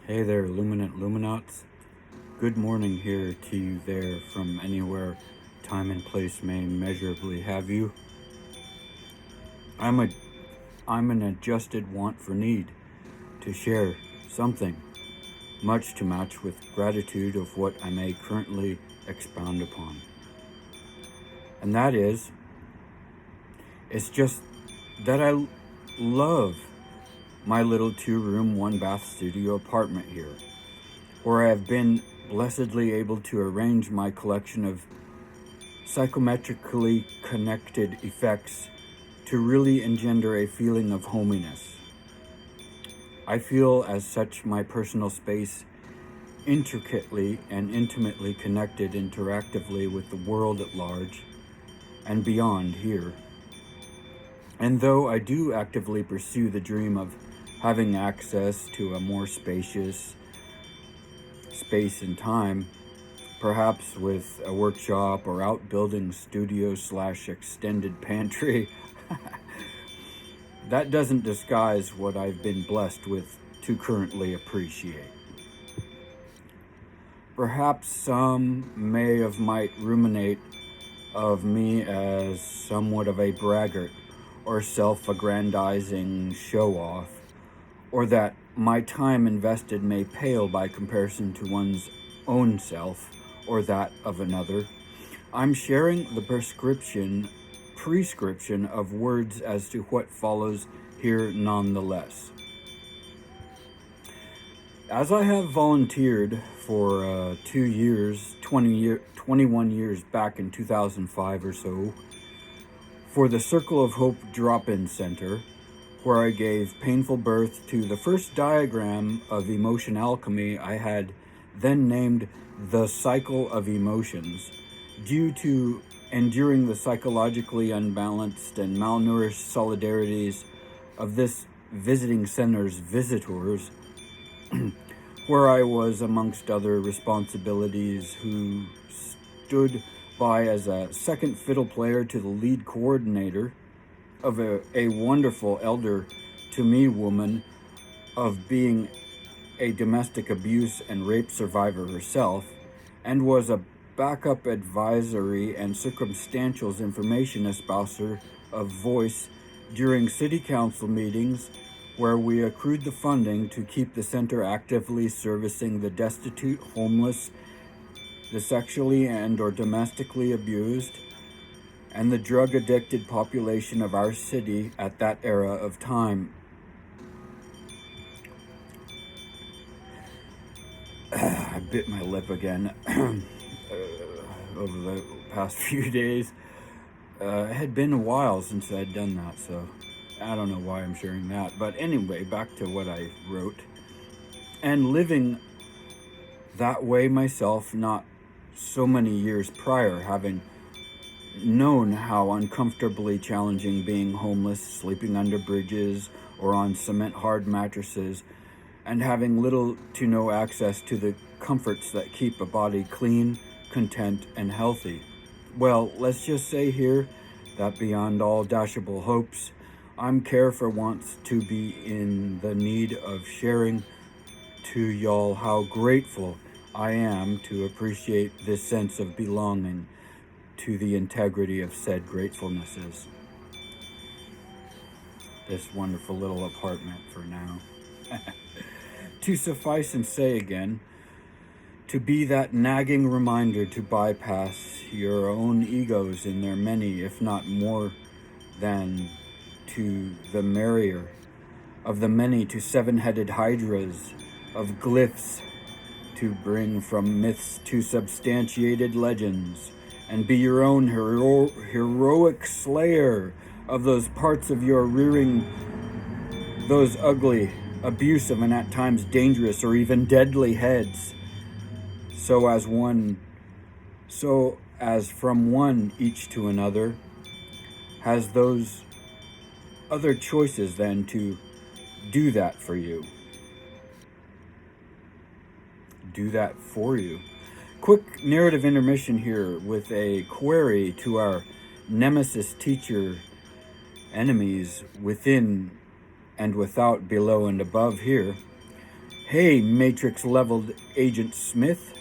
Hey there, Luminaughts. Good morning here to you there from anywhere time and place may measurably have you. I'm an adjusted want for need to share something, much to match with gratitude of what I may currently expound upon. And that is, it's just that I love my little 2-room, 1-bath studio apartment here, where I have been blessedly able to arrange my collection of psychometrically connected effects to really engender a feeling of hominess. I feel as such my personal space intricately and intimately connected interactively with the world at large and beyond here. And though I do actively pursue the dream of having access to a more spacious space and time, perhaps with a workshop or outbuilding studio / extended pantry, that doesn't disguise what I've been blessed with to currently appreciate. Perhaps some might ruminate of me as somewhat of a braggart or self-aggrandizing show-off, or that my time invested may pale by comparison to one's own self or that of another. I'm sharing the prescription of words as to what follows here nonetheless. As I have volunteered for 2 years, 21 years back in 2005 or so, for the Circle of Hope Drop-In Center, where I gave painful birth to the first diagram of Emotionalchemy I had then named the Cycle of Emotions, due to enduring the psychologically unbalanced and malnourished solidarities of this visiting center's visitors, where I was, amongst other responsibilities, who stood by as a second fiddle player to the lead coordinator of a wonderful elder to me woman of being a domestic abuse and rape survivor herself, and was a backup advisory and circumstantials information espouser of voice during city council meetings where we accrued the funding to keep the center actively servicing the destitute, homeless, the sexually and or domestically abused, and the drug-addicted population of our city at that era of time. I bit my lip again over the past few days. It had been a while since I'd done that, so I don't know why I'm sharing that. But anyway, back to what I wrote. And living that way myself, not so many years prior, having known how uncomfortably challenging being homeless, sleeping under bridges or on cement-hard mattresses, and having little to no access to the comforts that keep a body clean, content, and healthy. Well, let's just say here that beyond all dashable hopes, I'm for once to be in the need of sharing to y'all how grateful I am to appreciate this sense of belonging to the integrity of said gratefulnesses. This wonderful little apartment for now. To suffice and say again, to be that nagging reminder to bypass your own egos in their many, if not more than to the merrier, of the many to 7-headed hydras, of glyphs to bring from myths to substantiated legends, and be your own heroic slayer of those parts of your rearing, those ugly, abusive, and at times dangerous or even deadly heads, so as from one each to another, has those other choices then to do that for you. Do that for you. Quick narrative intermission here with a query to our nemesis teacher enemies within and without, below and above here. Hey, Matrix-leveled Agent Smith.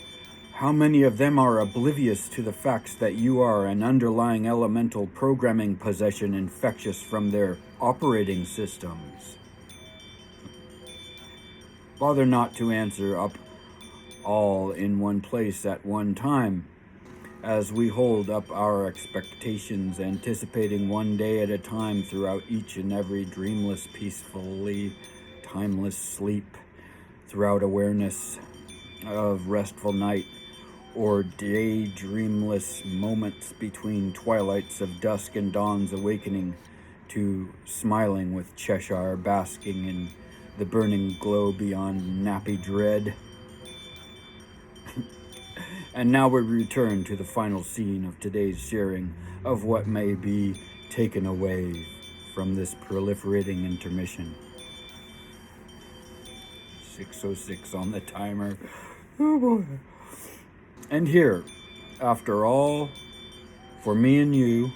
How many of them are oblivious to the facts that you are an underlying elemental programming possession infectious from their operating systems? Bother not to answer up all in one place at one time, as we hold up our expectations, anticipating one day at a time throughout each and every dreamless, peacefully, timeless sleep, throughout awareness of restful night, or daydreamless moments between twilights of dusk and dawn's awakening to smiling with Cheshire, basking in the burning glow beyond nappy dread. And now we return to the final scene of today's sharing of what may be taken away from this proliferating intermission. 6:06 on the timer. Oh boy. And here, after all, for me and you,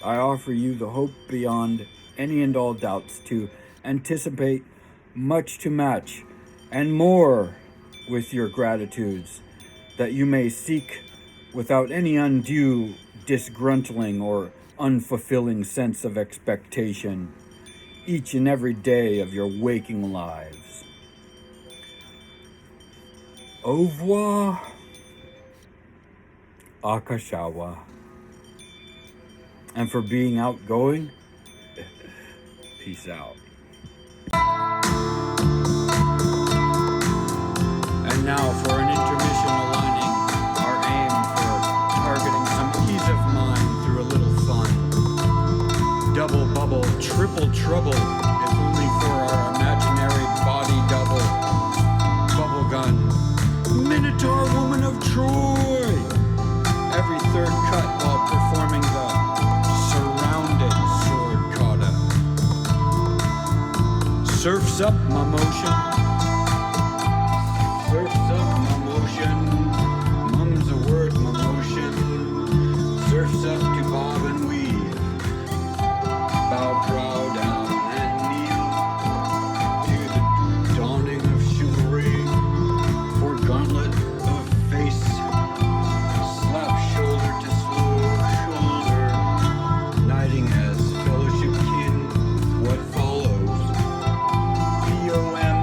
I offer you the hope beyond any and all doubts to anticipate much to match and more with your gratitudes, that you may seek without any undue disgruntling or unfulfilling sense of expectation each and every day of your waking lives. Au revoir, Akashawa. And for being outgoing, peace out. And now for an intermission aligning our aim for targeting some ease of mind through a little fun. Double bubble, triple trouble, if only for our imaginary body double. Bubble gun, Minotaur woman of Troy. Every third cut while performing the surrounded sword kata. Surfs up my motion. Surfs up my motion. Mum's a word, my motion. Surfs up to bob and weave. Bow prow down and kneel to the dawning of chivalry. For gauntlet of face. Slap shoulder to shoulder. Knighting as fellowship kin. What follows? BOM.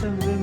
of the